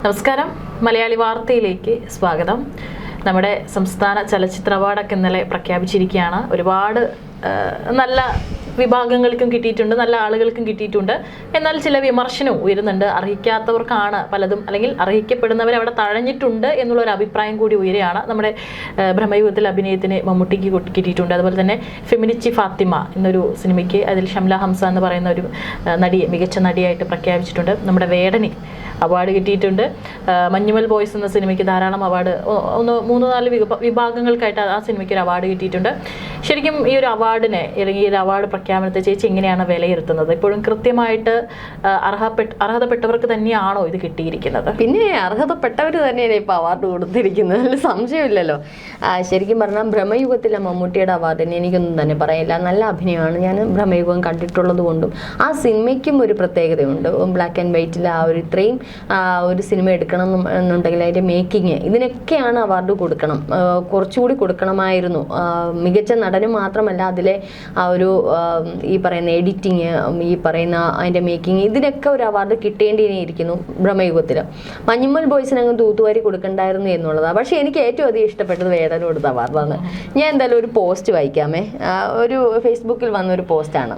നമസ്കാരം, മലയാളി വാർത്തയിലേക്ക് സ്വാഗതം. നമ്മുടെ സംസ്ഥാന ചലച്ചിത്ര അവാർഡൊക്കെ ഇന്നലെ പ്രഖ്യാപിച്ചിരിക്കുകയാണ്. ഒരുപാട് നല്ല വിഭാഗങ്ങൾക്കും കിട്ടിയിട്ടുണ്ട്, നല്ല ആളുകൾക്കും കിട്ടിയിട്ടുണ്ട്. എന്നാൽ ചില വിമർശനവും ഉയരുന്നുണ്ട്. അർഹിക്കാത്തവർക്കാണ് പലതും, അല്ലെങ്കിൽ അർഹിക്കപ്പെടുന്നവർ അവിടെ തഴഞ്ഞിട്ടുണ്ട് എന്നുള്ളൊരു അഭിപ്രായം കൂടി ഉയരുകയാണ്. നമ്മുടെ ബ്രഹ്മയുഗത്തിൽ അഭിനയത്തിന് മമ്മൂട്ടിക്ക് കിട്ടിയിട്ടുണ്ട്. അതുപോലെ തന്നെ ഫെമിനിച്ചി ഫാത്തിമ എന്നൊരു സിനിമയ്ക്ക് അതിൽ ഷംല ഹംസ എന്ന് പറയുന്ന ഒരു നടിയെ മികച്ച നടിയായിട്ട് പ്രഖ്യാപിച്ചിട്ടുണ്ട്. നമ്മുടെ വേടന് അവാർഡ് കിട്ടിയിട്ടുണ്ട്. മഞ്ഞുമൽ ബോയ്സ് എന്ന സിനിമയ്ക്ക് ധാരാളം അവാർഡ്, 3-4 വിഭാഗങ്ങൾക്കായിട്ട് ആ സിനിമയ്ക്ക് ഒരു അവാർഡ് കിട്ടിയിട്ടുണ്ട്. ശരിക്കും ഈ ഒരു അവാർഡിനെ, അല്ലെങ്കിൽ ഈ ഒരു അവാർഡ് പ്രഖ്യാപനത്തെ ചേച്ചി എങ്ങനെയാണ് വിലയിരുത്തുന്നത്? ഇപ്പോഴും കൃത്യമായിട്ട് അർഹതപ്പെട്ടവർക്ക് തന്നെയാണോ ഇത് കിട്ടിയിരിക്കുന്നത്? പിന്നെ അർഹതപ്പെട്ടവർ തന്നെയാണ് ഇപ്പോൾ അവാർഡ് കൊടുത്തിരിക്കുന്നത്, അതിൽ സംശയമില്ലല്ലോ. ശരിക്കും പറഞ്ഞാൽ ബ്രഹ്മയുഗത്തിലെ മമ്മൂട്ടിയുടെ അവാർഡിന് എനിക്കൊന്നും തന്നെ പറയില്ല. നല്ല അഭിനയമാണ്. ഞാൻ ബ്രഹ്മയുഗം കണ്ടിട്ടുള്ളത് കൊണ്ടും ആ സിനിമയ്ക്കും ഒരു പ്രത്യേകതയുണ്ട്. ബ്ലാക്ക് ആൻഡ് വൈറ്റിൽ ആ ഒരു ഇത്രയും ഒരു സിനിമ എടുക്കണം എന്നുണ്ടെങ്കിൽ അതിൻ്റെ മേക്കിങ്, ഇതിനൊക്കെയാണ് അവാർഡ് കൊടുക്കണം. കുറച്ചുകൂടി കൊടുക്കണമായിരുന്നു. മികച്ച നടന് മാത്രമല്ല, അതിലെ ആ ഒരു ഈ പറയുന്ന എഡിറ്റിങ്, ഈ പറയുന്ന അതിൻ്റെ മേക്കിങ്, ഇതിനൊക്കെ ഒരു അവാർഡ് കിട്ടേണ്ടിയിരിക്കുന്നു ബ്രഹ്മയുഗത്തിൽ. മഞ്ഞുമൽ ബോയ്സിനങ്ങ് തൂത്തുവാരി കൊടുക്കണ്ടായിരുന്നു എന്നുള്ളതാണ്. പക്ഷേ എനിക്ക് ഏറ്റവും അധികം ഇഷ്ടപ്പെട്ടത് വേടന് കൊടുത്ത അവാർഡാണ്. ഞാൻ എന്തായാലും ഒരു പോസ്റ്റ് വായിക്കാമേ. ഒരു ഫേസ്ബുക്കിൽ വന്നൊരു പോസ്റ്റാണ്.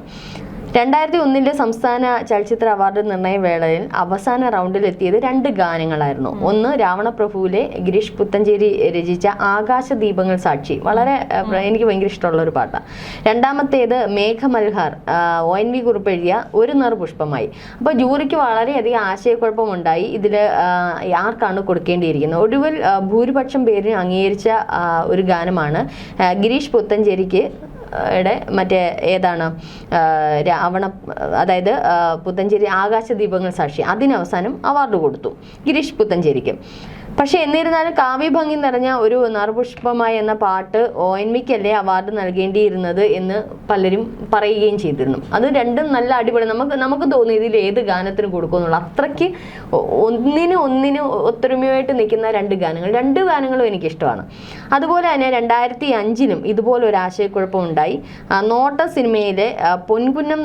2001 സംസ്ഥാന ചലച്ചിത്ര അവാർഡ് നിർണയ വേളയിൽ അവസാന റൗണ്ടിലെത്തിയത് 2 ഗാനങ്ങളായിരുന്നു. ഒന്ന് രാവണപ്രഭുവിലെ ഗിരീഷ് പുത്തഞ്ചേരി രചിച്ച ആകാശദീപങ്ങൾ സാക്ഷി, വളരെ എനിക്ക് ഭയങ്കര ഇഷ്ടമുള്ള ഒരു പാട്ടാണ്. രണ്ടാമത്തേത് മേഘമൽഹാർ, ONV കുറിപ്പ് എഴുതിയ ഒരു നർ പുഷ്പമായി. അപ്പോൾ ജൂറിക്ക് വളരെയധികം ആശയക്കുഴപ്പമുണ്ടായി, ഇതിൽ ആർക്കാണ് കൊടുക്കേണ്ടിയിരിക്കുന്നത്. ഒടുവിൽ ഭൂരിപക്ഷം പേരിന് അംഗീകരിച്ച ഒരു ഗാനമാണ് ഗിരീഷ് പുത്തഞ്ചേരിക്ക് മറ്റേ ഏതാണ് അതായത് പുത്തഞ്ചേരി ആകാശദീപങ്ങൾ സാക്ഷി. അതിനവസാനം അവാർഡ് കൊടുത്തു ഗിരീഷ് പുത്തഞ്ചേരിക്ക്. പക്ഷെ എന്നിരുന്നാലും കാവ്യഭംഗി നിറഞ്ഞ ഒരു നറുപുഷ്പമായി എന്ന പാട്ട് ONVക്കല്ലേ അവാർഡ് നൽകേണ്ടിയിരുന്നത് എന്ന് പലരും പറയുകയും ചെയ്തിരുന്നു. അത് രണ്ടും നല്ല അടിപൊളി. നമുക്ക് തോന്നി ഇതിൽ ഏത് ഗാനത്തിന് കൊടുക്കുമെന്നുള്ള അത്രയ്ക്ക് ഒന്നിന് ഒത്തൊരുമയായിട്ട് നിൽക്കുന്ന 2 ഗാനങ്ങൾ. 2 ഗാനങ്ങളും എനിക്കിഷ്ടമാണ്. അതുപോലെ തന്നെ 2005 ഇതുപോലെ ഒരു ആശയക്കുഴപ്പം ഉണ്ടായി. നോട്ട സിനിമയിലെ പൊൻകുന്നം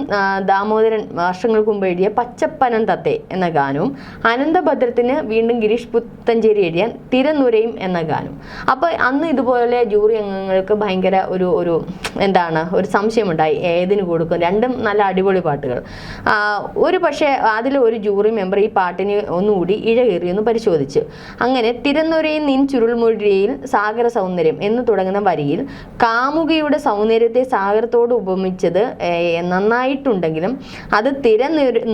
ദാമോദരൻ വർഷങ്ങൾക്ക് മുമ്പ് എഴുതിയ പച്ചപ്പനം തത്തെ എന്ന ഗാനവും അനന്തഭദ്രത്തിന് വീണ്ടും ഗിരീഷ് പുത്തഞ്ചേരി എഴുതിയ തിരനുരയും എന്ന ഗാനം. അപ്പോൾ അന്ന് ഇതുപോലെ ജൂറി അംഗങ്ങൾക്ക് ഭയങ്കര ഒരു സംശയമുണ്ടായി, ഏതിന് കൊടുക്കും. രണ്ടും നല്ല അടിപൊളി പാട്ടുകൾ. പക്ഷേ അതിൽ ഒരു ജൂറി മെമ്പർ ഈ പാട്ടിന് ഒന്നുകൂടി ഇഴകേറിയൊന്ന് പരിശോധിച്ചു. അങ്ങനെ തിരനുരയിൽ നിൻ ചുരുൾമൊഴിയിൽ സാഗര സൗന്ദര്യം എന്ന് തുടങ്ങുന്ന വരിയിൽ കാമുകിയുടെ സൗന്ദര്യത്തെ സാഗരത്തോട് ഉപമിച്ചത് നന്നായിട്ടുണ്ടെങ്കിലും അത്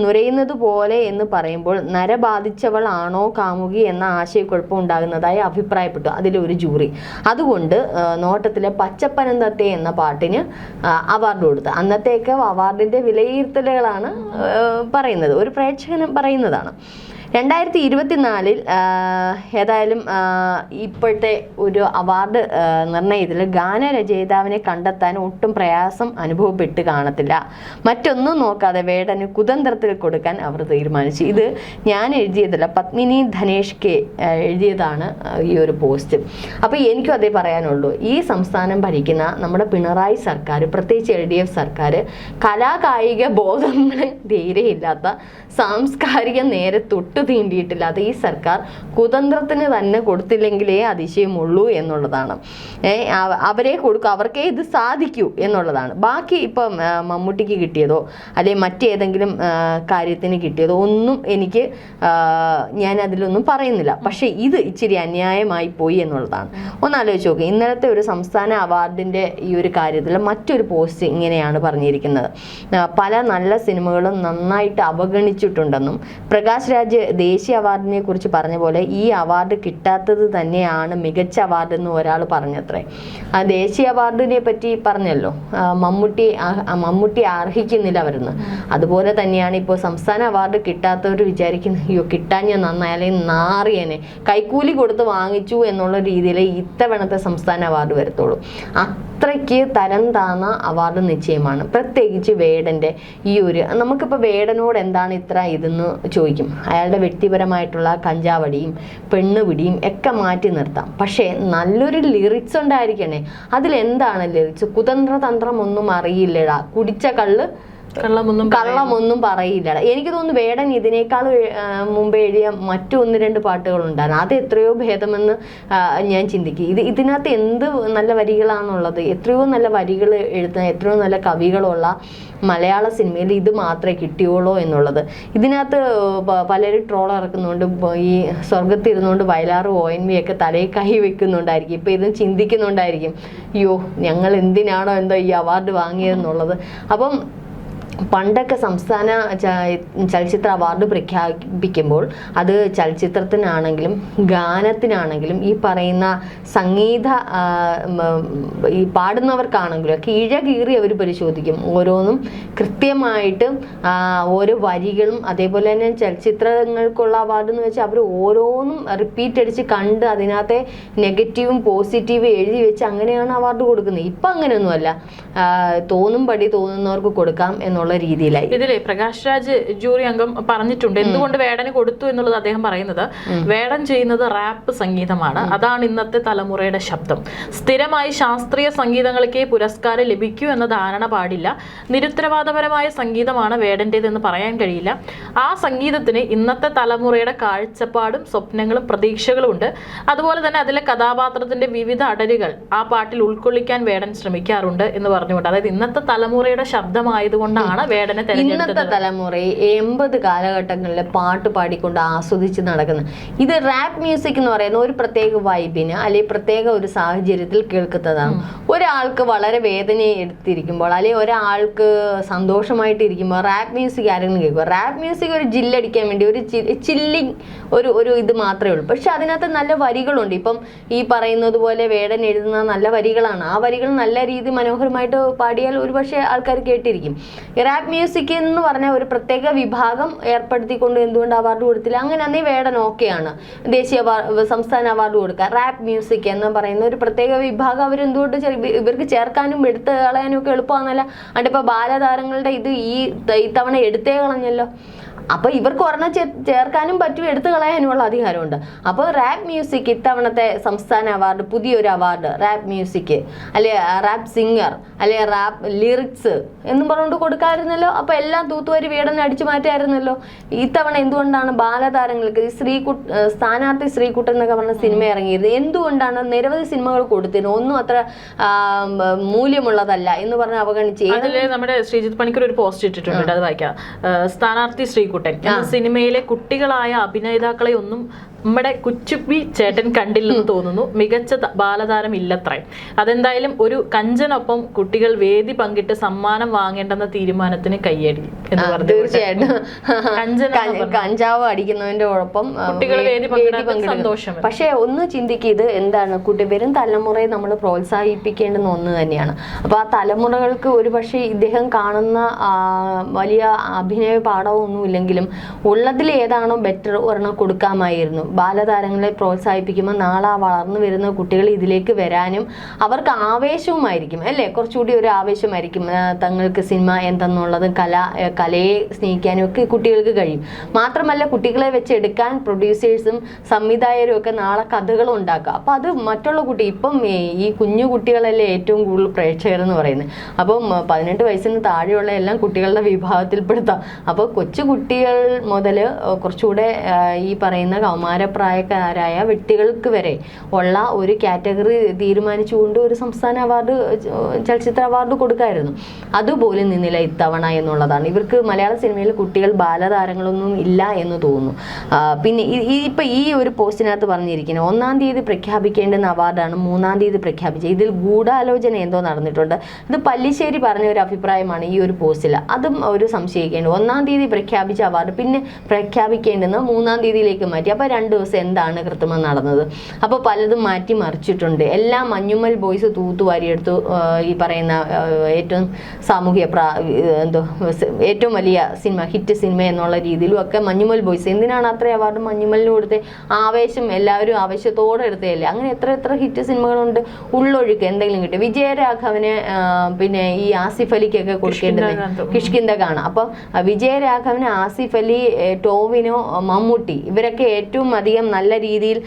നുരയുന്നത് പോലെ എന്ന് പറയുമ്പോൾ നരബാധിച്ചവളാണോ കാമുകി എന്ന ആശയക്കുഴപ്പം ഉണ്ടാകുന്നതായി അഭിപ്രായപ്പെട്ടു അതിലൊരു ജൂറി. അതുകൊണ്ട് നോട്ടത്തിലെ പച്ചപ്പനം തത്തെ എന്ന പാട്ടിന് അവാർഡ് കൊടുത്തു. അന്നത്തേക്ക് അവാർഡിന്റെ വിലയിരുത്തലുകളാണ് പറയുന്നത്, ഒരു പ്രേക്ഷകനും പറയുന്നതാണ്. 2024 ഏതായാലും ഇപ്പോഴത്തെ ഒരു അവാർഡ് നിർണയത്തിൽ ഗാനരചയിതാവിനെ കണ്ടെത്താൻ ഒട്ടും പ്രയാസം അനുഭവപ്പെട്ട് കാണത്തില്ല. മറ്റൊന്നും നോക്കാതെ വേടന് കുതന്ത്രത്തിൽ കൊടുക്കാൻ അവർ തീരുമാനിച്ചു. ഇത് ഞാൻ എഴുതിയതല്ല, പത്മിനി ധനേഷ് കെ എഴുതിയതാണ് ഈ ഒരു പോസ്റ്റ്. അപ്പോൾ എനിക്കും അതേ പറയാനുള്ളൂ. ഈ സംസ്ഥാനം ഭരിക്കുന്ന നമ്മുടെ പിണറായി സർക്കാർ, പ്രത്യേകിച്ച് LDF സർക്കാർ, കലാകായിക ബോധങ്ങൾ തീരെയില്ലാത്ത, സാംസ്കാരിക നേരെ തൊട്ട് തീണ്ടിയിട്ടില്ലാത്ത ഈ സർക്കാർ കുതന്ത്രത്തിന് തന്നെ കൊടുത്തില്ലെങ്കിലേ അതിശയമുള്ളൂ എന്നുള്ളതാണ്. അവരെ കൊടുക്കും, അവർക്കേ ഇത് സാധിക്കൂ എന്നുള്ളതാണ്. ബാക്കി ഇപ്പം മമ്മൂട്ടിക്ക് കിട്ടിയതോ അല്ലെങ്കിൽ മറ്റേതെങ്കിലും കാര്യത്തിന് കിട്ടിയതോ ഒന്നും എനിക്ക് ഞാൻ അതിലൊന്നും പറയുന്നില്ല. പക്ഷേ ഇത് ഇച്ചിരി അന്യായമായി പോയി എന്നുള്ളതാണ്. ഒന്നാലോചിച്ച് നോക്കുക. ഇന്നലത്തെ ഒരു സംസ്ഥാന അവാർഡിൻ്റെ ഈ ഒരു കാര്യത്തിൽ മറ്റൊരു പോസ്റ്റ് ഇങ്ങനെയാണ് പറഞ്ഞിരിക്കുന്നത്: പല നല്ല സിനിമകളും നന്നായിട്ട് അവഗണിച്ചിട്ടുണ്ടെന്നും പ്രകാശ് രാജ് ദേശീയ അവാർഡിനെ കുറിച്ച് പറഞ്ഞ പോലെ ഈ അവാർഡ് കിട്ടാത്തത് തന്നെയാണ് മികച്ച അവാർഡ് എന്ന് ഒരാൾ പറഞ്ഞത്രേ. ആ ദേശീയ അവാർഡിനെ പറ്റി പറഞ്ഞല്ലോ, മമ്മൂട്ടി അർഹിക്കുന്നില്ല അവരെന്ന്. അതുപോലെ തന്നെയാണ് ഇപ്പോൾ സംസ്ഥാന അവാർഡ് കിട്ടാത്തവർ വിചാരിക്കുന്നത്, അയ്യോ കിട്ടാൻ ഞാൻ നന്നായി, അല്ലെങ്കിൽ നാറിയനെ കൈക്കൂലി കൊടുത്ത് വാങ്ങിച്ചു എന്നുള്ള രീതിയിൽ ഇത്തവണത്തെ സംസ്ഥാന അവാർഡ് വരത്തുള്ളൂ. അത്രയ്ക്ക് തരം താന്ന അവാർഡ് നിശ്ചയമാണ്. പ്രത്യേകിച്ച് വേടൻ്റെ ഈ ഒരു, നമുക്കിപ്പോൾ വേടനോട് എന്താണ് ഇത്ര ഇതെന്ന് ചോദിക്കും. അയാളുടെ വ്യക്തിപരമായിട്ടുള്ള കഞ്ചാവടിയും പെണ്ണുപിടിയും ഒക്കെ മാറ്റി നിർത്താം. പക്ഷേ നല്ലൊരു ലിറിക്സ് ഉണ്ടായിരിക്കണേ. അതിലെന്താണ് ലിറിക്സ്? കുതന്ത്രതന്ത്രം ഒന്നും അറിയില്ലടാ, കുടിച്ച കള്ള് കള്ളമൊന്നും പറയില്ല. എനിക്ക് തോന്നുന്നു വേടൻ ഇതിനേക്കാൾ മുമ്പ് എഴുതിയ മറ്റു 1-2 പാട്ടുകളുണ്ടായിരുന്നു, അത് എത്രയോ ഭേദമെന്ന് ഞാൻ ചിന്തിക്കും. ഇതിനകത്ത് എന്ത് നല്ല വരികളാണുള്ളത്, എത്രയോ നല്ല വരികൾ എഴുതുന്ന എത്രയോ നല്ല കവികളുള്ള മലയാള സിനിമയിൽ ഇത് മാത്രമേ കിട്ടിയുള്ളൂ എന്നുള്ളത്. ഇതിനകത്ത് പലരും ട്രോൾ ഇറക്കുന്നുണ്ട്, ഈ സ്വർഗത്തിരുന്നുകൊണ്ട് വയലാർ ONV ഒക്കെ തലയിൽ കൈ വെക്കുന്നുണ്ടായിരിക്കും, ഇപ്പം ഇരുന്ന് ചിന്തിക്കുന്നുണ്ടായിരിക്കും, അയ്യോ ഞങ്ങൾ എന്തിനാണോ എന്തോ ഈ അവാർഡ് വാങ്ങിയതെന്നുള്ളത്. അപ്പം പണ്ടൊക്കെ സംസ്ഥാന ചലച്ചിത്ര അവാർഡ് പ്രഖ്യാപിക്കുമ്പോൾ അത് ചലച്ചിത്രത്തിനാണെങ്കിലും ഗാനത്തിനാണെങ്കിലും ഈ പറയുന്ന സംഗീത ഈ പാടുന്നവർക്കാണെങ്കിലും ഒക്കെ ഇഴകീറി അവർ പരിശോധിക്കും. ഓരോന്നും കൃത്യമായിട്ട് ഓരോ വരികളും, അതേപോലെ തന്നെ ചലച്ചിത്രങ്ങൾക്കുള്ള അവാർഡ് എന്ന് വെച്ചാൽ അവർ ഓരോന്നും റിപ്പീറ്റ് അടിച്ച് കണ്ട് അതിനകത്തെ നെഗറ്റീവും പോസിറ്റീവും എഴുതി വെച്ച് അങ്ങനെയാണ് അവാർഡ് കൊടുക്കുന്നത്. ഇപ്പം അങ്ങനെയൊന്നുമല്ല, തോന്നുംപടി തോന്നുന്നവർക്ക് കൊടുക്കാം എന്നുള്ള രീതിയിലായി. ഇതിലെ പ്രകാശ് രാജ് ജൂറി അംഗം പറഞ്ഞിട്ടുണ്ട് എന്തുകൊണ്ട് വേടന് കൊടുത്തു എന്നുള്ളത്. അദ്ദേഹം പറയുന്നത് വേടൻ ചെയ്യുന്നത് റാപ്പ് സംഗീതമാണ്, അതാണ് ഇന്നത്തെ തലമുറയുടെ ശബ്ദം. സ്ഥിരമായി ശാസ്ത്രീയ സംഗീതങ്ങൾക്കേ പുരസ്കാരം ലഭിക്കൂ എന്ന ധാരണ പാടില്ല. നിരുത്തരവാദപരമായ സംഗീതമാണ് വേടൻ്റേതെന്ന് പറയാൻ കഴിയില്ല. ആ സംഗീതത്തിന് ഇന്നത്തെ തലമുറയുടെ കാഴ്ചപ്പാടും സ്വപ്നങ്ങളും പ്രതീക്ഷകളും ഉണ്ട്. അതുപോലെ തന്നെ അതിലെ കഥാപാത്രത്തിന്റെ വിവിധ അടരുകൾ ആ പാട്ടിൽ ഉൾക്കൊള്ളിക്കാൻ വേടൻ ശ്രമിക്കാറുണ്ട് എന്ന് പറഞ്ഞുകൊണ്ട്, അതായത് ഇന്നത്തെ തലമുറയുടെ ശബ്ദമായതുകൊണ്ടാണ് വേടനെ ഇന്നത്തെ തലമുറ 80 കാലഘട്ടങ്ങളിലെ പാട്ട് പാടിക്കൊണ്ട് ആസ്വദിച്ച് നടക്കുന്നത്. ഇത് റാപ്പ് മ്യൂസിക് എന്ന് പറയുന്ന ഒരു പ്രത്യേക വൈബിന് അല്ലെങ്കിൽ പ്രത്യേക ഒരു സാഹചര്യത്തിൽ കേൾക്കുന്നതാണ്. ഒരാൾക്ക് വളരെ വേദന എടുത്തിരിക്കുമ്പോൾ അല്ലെങ്കിൽ ഒരാൾക്ക് സന്തോഷമായിട്ട് ഇരിക്കുമ്പോൾ റാപ്പ് മ്യൂസിക് ആരെങ്കിലും കേൾക്കുക. റാപ്പ് മ്യൂസിക് ഒരു ജില്ലടിക്കാൻ വേണ്ടി ഒരു ചില്ലിങ് ഒരു ഇത് മാത്രമേ ഉള്ളൂ. പക്ഷെ അതിനകത്ത് നല്ല വരികളുണ്ട്. ഇപ്പം ഈ പറയുന്നത് പോലെ വേടൻ എഴുതുന്ന നല്ല വരികളാണ്. ആ വരികൾ നല്ല രീതി മനോഹരമായിട്ട് പാടിയാൽ ഒരുപക്ഷെ ആൾക്കാർ കേട്ടിരിക്കും. റാപ്പ് മ്യൂസിക് എന്ന് പറഞ്ഞ ഒരു പ്രത്യേക വിഭാഗം ഏർപ്പെടുത്തിക്കൊണ്ട് എന്തുകൊണ്ട് അവാർഡ് കൊടുത്തില്ല? അങ്ങനെ അന്നേ വേടൻ ഓക്കെയാണ് ദേശീയ സംസ്ഥാന അവാർഡ് കൊടുക്കുക. റാപ്പ് മ്യൂസിക് എന്ന് പറയുന്ന ഒരു പ്രത്യേക വിഭാഗം അവരെന്തുകൊണ്ട് ഇവർക്ക് ചേർക്കാനും എടുത്ത് കളയാനും ഒക്കെ എളുപ്പമാണെന്നല്ല. അതിപ്പോൾ ബാലതാരങ്ങളുടെ ഇത് ഈ തവണ എടുത്തേ കളഞ്ഞല്ലോ. അപ്പോൾ ഇവർക്ക് ഒരെണ്ണം ചേർക്കാനും പറ്റും, എടുത്തു കളയാനുമുള്ള അധികാരമുണ്ട്. അപ്പോൾ റാപ്പ് മ്യൂസിക് ഇത്തവണത്തെ സംസ്ഥാന അവാർഡ്, പുതിയൊരു അവാർഡ് റാപ്പ് മ്യൂസിക്, അല്ലെ റാപ്പ് സിംഗർ, അല്ലെ റാപ്പ് ലിറിക്സ് എന്നും പറഞ്ഞുകൊണ്ട് കൊടുക്കാമായിരുന്നല്ലോ. അപ്പോൾ എല്ലാം തൂത്തുവാരി വേടനെ അടിച്ചു മാറ്റായിരുന്നല്ലോ. ഇത്തവണ എന്തുകൊണ്ടാണ് ബാലതാരങ്ങൾക്ക് സ്ഥാനാർത്ഥി ശ്രീകുട്ടൻ എന്നൊക്കെ പറഞ്ഞ സിനിമ ഇറങ്ങിയിരുന്നത്? എന്തുകൊണ്ടാണ് നിരവധി സിനിമകൾ കൊടുത്തിരുന്നത്? ഒന്നും അത്ര മൂല്യമുള്ളതല്ല എന്ന് പറഞ്ഞ് അവഗണിച്ച്. നമ്മുടെ ശ്രീജിത്ത് പണിക്കർ ഒരു പോസ്റ്റ് ഇട്ടിട്ടുണ്ട്, അത് വായിക്കാം. സ്ഥാനാർത്ഥി ശ്രീകുട്ടൻ സിനിമയിലെ കുട്ടികളായ അഭിനേതാക്കളെ ഒന്നും നമ്മുടെ കുച്ചുപ്പി ചേട്ടൻ കണ്ടില്ലെന്ന് തോന്നുന്നു. മികച്ച ബാലതാരം ഇല്ലത്രേ. അതെന്തായാലും ഒരു കഞ്ചനൊപ്പം കുട്ടികൾ വേദി പങ്കിട്ട് സമ്മാനം വാങ്ങേണ്ടെന്ന തീരുമാനത്തിന് കയ്യടി എന്ന് പറഞ്ഞു. തീർച്ചയായിട്ടും കഞ്ചാവ് അടിക്കുന്നതിന്റെ ഒപ്പം കുട്ടികൾ വേദി പങ്കിടുന്നത് സന്തോഷം. പക്ഷെ ഒന്ന് ചിന്തിക്കുക, എന്താണ് വരും തലമുറയെ നമ്മൾ പ്രോത്സാഹിപ്പിക്കേണ്ടുന്ന ഒന്ന് തന്നെയാണ്. അപ്പൊ ആ തലമുറകൾക്ക് ഒരു പക്ഷേ ഇദ്ദേഹം കാണുന്ന വലിയ അഭിനയ പാഠമൊന്നും ഇല്ലെങ്കിലും ഉള്ളതിൽ ഏതാണോ ബെറ്റർ ഒരെണ്ണം കൊടുക്കാമായിരുന്നു. ബാലതാരങ്ങളെ പ്രോത്സാഹിപ്പിക്കുമ്പോൾ നാളെ വളർന്നു വരുന്ന കുട്ടികൾ ഇതിലേക്ക് വരാനും അവർക്ക് ആവേശവുമായിരിക്കും, അല്ലേ? കുറച്ചുകൂടി ഒരു ആവേശമായിരിക്കും. തങ്ങൾക്ക് സിനിമ എന്തെന്നുള്ളതും കലയെ സ്നേഹിക്കാനും ഒക്കെ കുട്ടികൾക്ക് കഴിയും. മാത്രമല്ല കുട്ടികളെ വെച്ചെടുക്കാൻ പ്രൊഡ്യൂസേഴ്സും സംവിധായകരും ഒക്കെ നാളെ കഥകളും ഉണ്ടാക്കുക. അപ്പം അത് മറ്റുള്ള ഇപ്പം ഈ കുഞ്ഞു കുട്ടികളല്ലേ ഏറ്റവും കൂടുതൽ പ്രേക്ഷകരെന്ന് പറയുന്നത്. അപ്പം 18 വയസ്സിന് താഴെയുള്ള എല്ലാം കുട്ടികളുടെ വിഭാഗത്തിൽപ്പെടുത്താം. അപ്പോൾ കൊച്ചു കുട്ടികൾ മുതൽ കുറച്ചുകൂടെ ഈ പറയുന്ന കൗമാരപ്രായക്കാരായ വ്യക്തികൾക്ക് വരെ ഉള്ള ഒരു കാറ്റഗറി തീരുമാനിച്ചുകൊണ്ട് ഒരു സംസ്ഥാന അവാർഡ്, ചലച്ചിത്ര അവാർഡ് കൊടുക്കായിരുന്നു. അതുപോലും നിന്നില്ല ഇത്തവണ എന്നുള്ളതാണ്. ഇവർക്ക് മലയാള സിനിമയിൽ കുട്ടികൾ ബാലതാരങ്ങളൊന്നും ഇല്ല എന്ന് തോന്നുന്നു. പിന്നെ ഇപ്പം ഈ ഒരു പോസ്റ്റിനകത്ത് പറഞ്ഞിരിക്കുന്നത് 1-ാം തീയതി പ്രഖ്യാപിക്കേണ്ടുന്ന അവാർഡാണ് 3-ാം തീയതി പ്രഖ്യാപിച്ചത്. ഇതിൽ ഗൂഢാലോചന എന്തോ നടന്നിട്ടുണ്ട്. ഇത് പല്ലിശ്ശേരി പറഞ്ഞ ഒരു അഭിപ്രായമാണ് ഈ ഒരു പോസ്റ്റിൽ. അതും ഒരു സംശയിക്കേണ്ടത്. 1-ാം തീയതി പ്രഖ്യാപിച്ച അവാർഡ് പിന്നെ പ്രഖ്യാപിക്കേണ്ടുന്ന 3-ാം തീയതിയിലേക്ക് മാറ്റി. അപ്പോൾ 2 ദിവസം എന്താണ് കൃത്രിമം നടന്നത്? അപ്പോൾ പലതും മാറ്റി മറിച്ചിട്ടുണ്ട്. എല്ലാം മഞ്ഞുമ്മൽ ബോയ്സ് തൂത്തുവാരിയെടുത്തു. ഈ പറയുന്ന ഏറ്റവും ഏറ്റവും വലിയ സിനിമ, ഹിറ്റ് സിനിമ എന്നുള്ള രീതിയിലും ഒക്കെ മഞ്ഞുമ്മൽ ബോയ്സ്. എന്തിനാണ് അത്ര അവാർഡ് മഞ്ഞുമ്മലിന് കൊടുത്തത്? ആവേശം, എല്ലാവരും ആവേശത്തോടെ എടുത്തതല്ലേ. അങ്ങനെ എത്ര ഹിറ്റ് സിനിമകളുണ്ട്. ഉള്ളൊഴുക്ക് എന്തെങ്കിലും കിട്ടും. വിജയരാഘവന് പിന്നെ ഈ ആസിഫ് അലിക്കൊക്കെ കൊടുക്കേണ്ടത് കിഷ്കിന്ദ കാണാം. അപ്പം വിജയരാഘവന് ആസിഫ് അലി, ടോവിനോ, മമ്മൂട്ടി ഇവരൊക്കെ ഏറ്റവും അധികം നല്ല രീതിയിൽ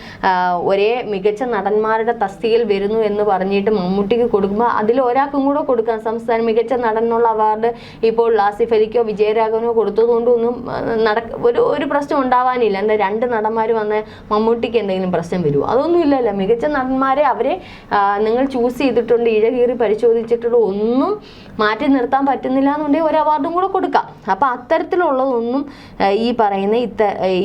ഒരേ മികച്ച നടന്മാരുടെ തസ്തികയിൽ വരുന്നു എന്ന് പറഞ്ഞിട്ട് മമ്മൂട്ടിക്ക് കൊടുക്കുമ്പോൾ അതിൽ ഒരാൾക്കും കൂടെ കൊടുക്കാം. സംസ്ഥാന മികച്ച നടൻ എന്നുള്ള അവാർഡ് ഇപ്പോൾ ആസിഫ് അലിക്കോ വിജയരാഘവനോ കൊടുത്തതുകൊണ്ടൊന്നും ഒരു പ്രശ്നം ഉണ്ടാവാനില്ല. എന്താ 2 നടന്മാർ വന്ന മമ്മൂട്ടിക്ക് എന്തെങ്കിലും പ്രശ്നം വരുമോ? അതൊന്നും ഇല്ലല്ലോ. മികച്ച നടന്മാരെ അവരെ നിങ്ങൾ ചൂസ് ചെയ്തിട്ടുണ്ട്, ഇഴകീറി പരിശോധിച്ചിട്ടുള്ള ഒന്നും മാറ്റി നിർത്താൻ പറ്റുന്നില്ല എന്നുണ്ടെങ്കിൽ ഒരു അവാർഡും കൂടെ കൊടുക്കാം. അപ്പം അത്തരത്തിലുള്ളതൊന്നും ഈ പറയുന്ന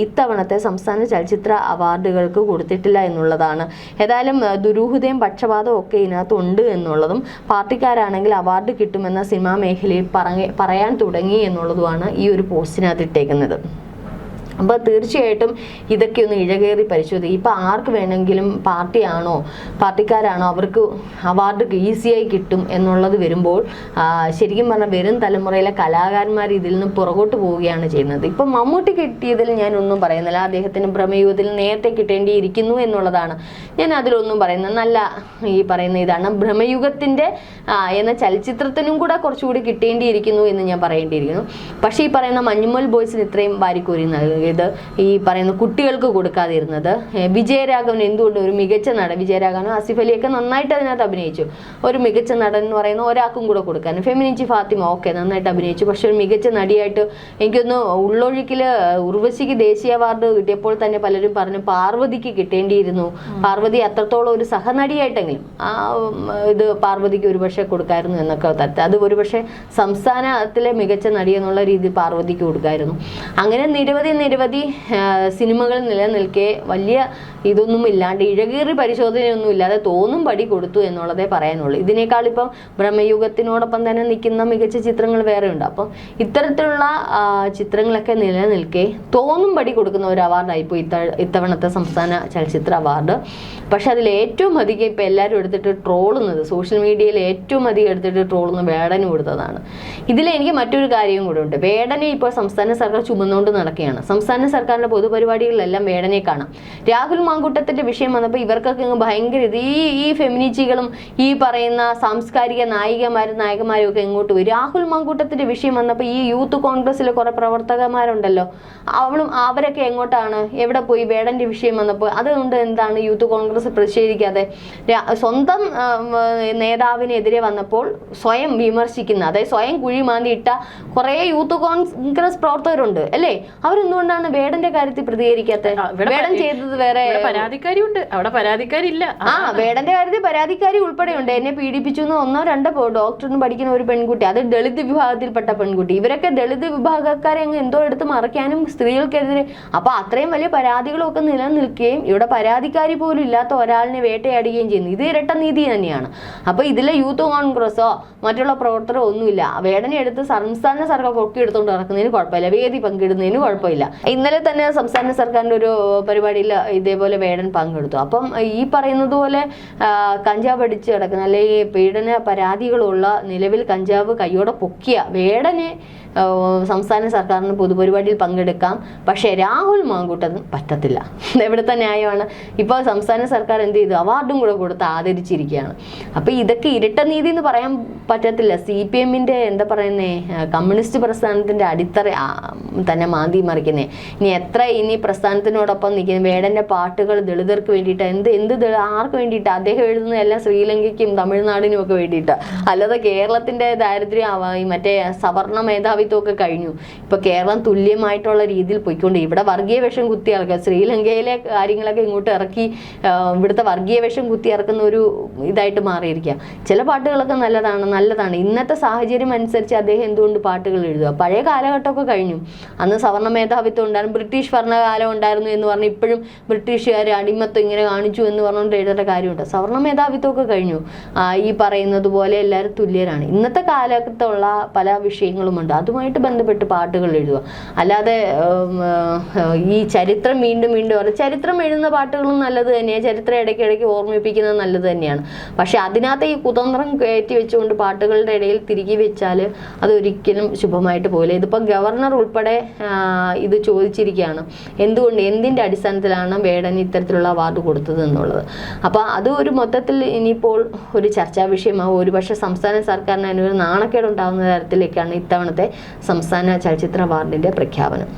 ഇത്തവണത്തെ സംസ്ഥാന ചലച്ചിത്ര അവാർഡുകൾക്ക് കൊടുത്തിട്ടില്ല എന്നുള്ളതാണ്. ഏതായാലും ദുരൂഹതയും പക്ഷപാതവും ഒക്കെ ഇതിനകത്തുണ്ട് എന്നുള്ളതും പാർട്ടിക്കാരാണെങ്കിൽ അവാർഡ് കിട്ടുമെന്ന സിനിമാ മേഖലയിൽ പറയാൻ തുടങ്ങി എന്നുള്ളതുമാണ് ഈ ഒരു പോസ്റ്റിനകത്ത് ഇട്ടേക്കുന്നത്. അപ്പോൾ തീർച്ചയായിട്ടും ഇതൊക്കെ ഒന്ന് ഇഴകേറി പരിശോധിക്കും. ഇപ്പം ആർക്ക് വേണമെങ്കിലും പാർട്ടിക്കാരാണോ അവർക്ക് അവാർഡ് ഈസിയായി കിട്ടും എന്നുള്ളത് വരുമ്പോൾ ശരിക്കും പറഞ്ഞാൽ വരും തലമുറയിലെ കലാകാരന്മാർ ഇതിൽ നിന്ന് പുറകോട്ട് പോവുകയാണ് ചെയ്യുന്നത്. ഇപ്പം മമ്മൂട്ടി കിട്ടിയതിൽ ഞാനൊന്നും പറയുന്നില്ല. അദ്ദേഹത്തിന് ഭ്രമയുഗത്തിൽ നേരത്തെ കിട്ടേണ്ടിയിരിക്കുന്നു എന്നുള്ളതാണ് ഞാൻ അതിലൊന്നും പറയുന്നത്. നല്ല ഈ പറയുന്ന ഇതാണ് ഭ്രമയുഗത്തിൻ്റെ എന്ന ചലച്ചിത്രത്തിനും കൂടെ കുറച്ചുകൂടി കിട്ടേണ്ടിയിരിക്കുന്നു എന്ന് ഞാൻ പറയേണ്ടിയിരിക്കുന്നു. പക്ഷേ ഈ പറയുന്ന മഞ്ഞുമൽ ബോയ്സിന് ഇത്രയും വാരിക്കോരി നൽകിയത് ഈ പറയുന്ന കുട്ടികൾക്ക് കൊടുക്കാതിരുന്നത്, വിജയരാഘവൻ എന്തുകൊണ്ട് ഒരു മികച്ച നടൻ, വിജയരാഘവനും ആസിഫ് അലിയൊക്കെ നന്നായിട്ട് അതിനകത്ത് അഭിനയിച്ചു, ഒരു മികച്ച നടൻ എന്ന് പറയുന്ന ഒരാൾക്കും കൂടെ കൊടുക്കാൻ. ഫെമിനിച്ചി ഫാത്തിമ ഓക്കെ നന്നായിട്ട് അഭിനയിച്ചു, പക്ഷെ ഒരു മികച്ച നടിയായിട്ട് എനിക്കൊന്ന് ഉള്ളൊഴുക്കിൽ ഉർവശിക്ക് ദേശീയ അവാർഡ് കിട്ടിയപ്പോൾ തന്നെ പലരും പറഞ്ഞു പാർവതിക്ക് കിട്ടേണ്ടിയിരുന്നു, പാർവതി അത്രത്തോളം ഒരു സഹനടിയായിട്ടെങ്കിലും ഇത് പാർവതിക്ക് ഒരുപക്ഷെ കൊടുക്കായിരുന്നു എന്നൊക്കെ തരത്തിൽ. അത് ഒരുപക്ഷെ സംസ്ഥാനത്തിലെ മികച്ച നടി എന്നുള്ള രീതിയിൽ പാർവതിക്ക് കൊടുക്കായിരുന്നു. അങ്ങനെ നിരവധി സിനിമകൾ നിലനിൽക്കെ വലിയ ഇതൊന്നും ഇല്ലാണ്ട് ഇഴകീറി പരിശോധനയൊന്നും ഇല്ലാതെ തോന്നും പടി കൊടുത്തു എന്നുള്ളതേ പറയാനുള്ളൂ. ഇതിനേക്കാൾ ഇപ്പം ബ്രഹ്മയുഗത്തിനോടൊപ്പം തന്നെ നിൽക്കുന്ന മികച്ച ചിത്രങ്ങൾ വേറെ ഉണ്ട്. അപ്പം ഇത്തരത്തിലുള്ള ചിത്രങ്ങളൊക്കെ നിലനിൽക്കെ തോന്നും പടി കൊടുക്കുന്ന ഒരു അവാർഡായിപ്പോൾ ഇത്തവണത്തെ സംസ്ഥാന ചലച്ചിത്ര അവാർഡ്. പക്ഷെ അതിൽ ഏറ്റവും അധികം ഇപ്പം എല്ലാവരും എടുത്തിട്ട് ട്രോളുന്നത്, സോഷ്യൽ മീഡിയയിൽ ഏറ്റവും അധികം എടുത്തിട്ട് ട്രോളുന്നത് വേടന് കൊടുത്തതാണ്. ഇതിൽ എനിക്ക് മറ്റൊരു കാര്യം കൂടെ ഉണ്ട്. വേടനെ ഇപ്പോൾ സംസ്ഥാന സർക്കാർ ചുമന്നുകൊണ്ട് നടക്കുകയാണ്. സംസ്ഥാന സർക്കാരിൻ്റെ പൊതുപരിപാടികളിലെല്ലാം വേടനെ കാണാം. രാഹുൽ മാങ്കൂട്ടത്തിൻ്റെ വിഷയം വന്നപ്പോൾ ഇവർക്കൊക്കെ ഭയങ്കര ഈ ഫെമിനിറ്റികളും ഈ പറയുന്ന സാംസ്കാരിക നായകന്മാരും ഒക്കെ എങ്ങോട്ട് പോയി. രാഹുൽ മാങ്കൂട്ടത്തിൻ്റെ വിഷയം വന്നപ്പോൾ ഈ യൂത്ത് കോൺഗ്രസ്സിലെ കുറേ പ്രവർത്തകന്മാരുണ്ടല്ലോ, അവരൊക്കെ എങ്ങോട്ടാണ്, എവിടെ പോയി? വേടൻ്റെ വിഷയം വന്നപ്പോൾ അതുകൊണ്ട് എന്താണ് യൂത്ത് കോൺഗ്രസ് പ്രതിഷേധിക്കാതെ? സ്വന്തം നേതാവിനെതിരെ വന്നപ്പോൾ സ്വയം വിമർശിക്കുന്ന, അതായത് സ്വയം കുഴി മാന്തിയിട്ട കുറേ യൂത്ത് കോൺഗ്രസ് പ്രവർത്തകരുണ്ട് അല്ലേ? അവരെന്തുകൊണ്ടാണ് വേടന്റെ കാര്യത്തിൽ പ്രതികരിക്കാത്തത്? വേടൻ ചെയ്തത് വേറെ പരാതിക്കാരിയുണ്ട്, അവിടെ പരാതിക്കാരില്ല. വേടന്റെ കാര്യത്തിൽ പരാതിക്കാരി ഉൾപ്പെടെയുണ്ട്. എന്നെ പീഡിപ്പിച്ചു എന്ന് 1-2 ഡോക്ടറിന് പഠിക്കുന്ന ഒരു പെൺകുട്ടി, അത് ദളിത് വിഭാഗത്തിൽപ്പെട്ട പെൺകുട്ടി. ഇവരൊക്കെ ദളിത് വിഭാഗക്കാരെ അങ്ങ് എന്തോ എടുത്ത് മറയ്ക്കാനും സ്ത്രീകൾക്കെതിരെ. അപ്പൊ അത്രയും വലിയ പരാതികളൊക്കെ നിലനിൽക്കുകയും ഇവിടെ പരാതിക്കാരി പോലും ഇല്ലാത്ത ഒരാളിനെ വേട്ടയാടുകയും ചെയ്യുന്നു. ഇത് ഇരട്ട നീതി തന്നെയാണ്. അപ്പൊ ഇതിലെ യൂത്ത് കോൺഗ്രസോ മറ്റുള്ള പ്രവർത്തകരോ ഒന്നുമില്ല. വേടനെ എടുത്ത് സംസ്ഥാന സർക്കാർ പൊക്കിയെടുത്തോണ്ട് നടക്കുന്നതിന് കുഴപ്പമില്ല, വേദി പങ്കിടുന്നതിന് കുഴപ്പമില്ല. ഇന്നലെ തന്നെ സംസ്ഥാന സർക്കാരിൻ്റെ ഒരു പരിപാടിയിൽ ഇതേപോലെ വേടൻ പങ്കെടുത്തു. അപ്പം ഈ പറയുന്നത് പോലെ കഞ്ചാവ് അടിച്ച് കിടക്കുന്ന അല്ലെങ്കിൽ പീഡന പരാതികളുള്ള നിലവിൽ കഞ്ചാവ് കയ്യോടെ പൊക്കിയ വേടനെ സംസ്ഥാന സർക്കാരിന് പൊതുപരിപാടിയിൽ പങ്കെടുക്കാം. പക്ഷേ രാഹുൽ മാങ്കൂട്ടത്തിന് പറ്റത്തില്ല. എവിടുത്തെ ന്യായമാണ്? ഇപ്പോൾ സംസ്ഥാന സർക്കാർ എന്ത് ചെയ്തു? അവാർഡും കൂടെ കൊടുത്ത് ആദരിച്ചിരിക്കുകയാണ്. അപ്പോൾ ഇതൊക്കെ ഇരട്ട നീതി എന്ന് പറയാൻ പറ്റത്തില്ല. CPM-ന്റെ എന്താ പറയുന്നേ, കമ്മ്യൂണിസ്റ്റ് പ്രസ്ഥാനത്തിൻ്റെ അടിത്തറ തന്നെ മാന്തി മറിക്കുന്നേ. ഇനി പ്രസ്ഥാനത്തിനോടൊപ്പം നിൽക്കുന്ന വേടൻ്റെ പാട്ടുകൾ ദളിതർക്ക് വേണ്ടിയിട്ട് ആർക്ക് വേണ്ടിയിട്ട്? അദ്ദേഹം എഴുതുന്നതെല്ലാം ശ്രീലങ്കയ്ക്കും തമിഴ്നാടിനും ഒക്കെ വേണ്ടിയിട്ട്, അല്ലാതെ കേരളത്തിൻ്റെ ദാരിദ്ര്യം മറ്റേ സവർണ മേധാവിത്വമൊക്കെ കഴിഞ്ഞു. ഇപ്പൊ കേരളം തുല്യമായിട്ടുള്ള രീതിയിൽ പോയിക്കൊണ്ട് ഇവിടെ വർഗീയ വിഷം കുത്തി ഇറക്കുക, ശ്രീലങ്കയിലെ കാര്യങ്ങളൊക്കെ ഇങ്ങോട്ട് ഇറക്കി ഇവിടുത്തെ വർഗീയ വിഷം കുത്തി ഇറക്കുന്ന ഒരു ഇതായിട്ട് മാറിയിരിക്കുക. ചില പാട്ടുകളൊക്കെ നല്ലതാണ്. ഇന്നത്തെ സാഹചര്യം അനുസരിച്ച് അദ്ദേഹം എന്തുകൊണ്ട് പാട്ടുകൾ എഴുതുക? പഴയ കാലഘട്ടമൊക്കെ കഴിഞ്ഞു. അന്ന് സവർണ മേധാവിത്വം ഉണ്ടായിരുന്നു, ബ്രിട്ടീഷ് ഭരണകാലം ഉണ്ടായിരുന്നു എന്ന് പറഞ്ഞ് ഇപ്പോഴും ബ്രിട്ടീഷുകാർ അടിമത്വം ഇങ്ങനെ കാണിച്ചു എന്ന് പറഞ്ഞുകൊണ്ട് എഴുതേണ്ട കാര്യമുണ്ട്. സവർണ മേധാവിത്വമൊക്കെ കഴിഞ്ഞു. ഈ പറയുന്നത് പോലെ എല്ലാവരും തുല്യരാണ്. ഇന്നത്തെ കാലത്തുള്ള പല വിഷയങ്ങളുമുണ്ട്, അതുമായിട്ട് ബന്ധപ്പെട്ട് പാട്ടുകൾ എഴുതുക. അല്ലാതെ ഈ ചരിത്രം വീണ്ടും ചരിത്രം എഴുതുന്ന പാട്ടുകളും നല്ലത് തന്നെയാണ്, ചരിത്രം ഇടയ്ക്കിടയ്ക്ക് ഓർമ്മിപ്പിക്കുന്നത് നല്ലത് തന്നെയാണ്. പക്ഷെ അതിനകത്ത് ഈ കുതന്ത്രം കയറ്റി വെച്ചുകൊണ്ട് പാട്ടുകളുടെ ഇടയിൽ തിരികെ വെച്ചാൽ അതൊരിക്കലും ശുഭമായിട്ട് പോകില്ല. ഇതിപ്പോൾ ഗവർണർ ഉൾപ്പെടെ ഇത് ചോദിച്ചിരിക്കുകയാണ്, എന്തിൻ്റെ അടിസ്ഥാനത്തിലാണ് വേടന് ഇത്തരത്തിലുള്ള അവാർഡ് കൊടുത്തത് എന്നുള്ളത്. അപ്പോൾ അത് ഒരു മൊത്തത്തിൽ ഇനിയിപ്പോൾ ഒരു ചർച്ചാ വിഷയമാവും. ഒരുപക്ഷെ സംസ്ഥാന സർക്കാരിന് അതിനൊരു നാണക്കേടുണ്ടാകുന്ന തരത്തിലേക്കാണ് ഇത്തവണത്തെ സംസ്ഥാന ചലച്ചിത്ര അവാർഡിന്റെ പ്രഖ്യാപനം.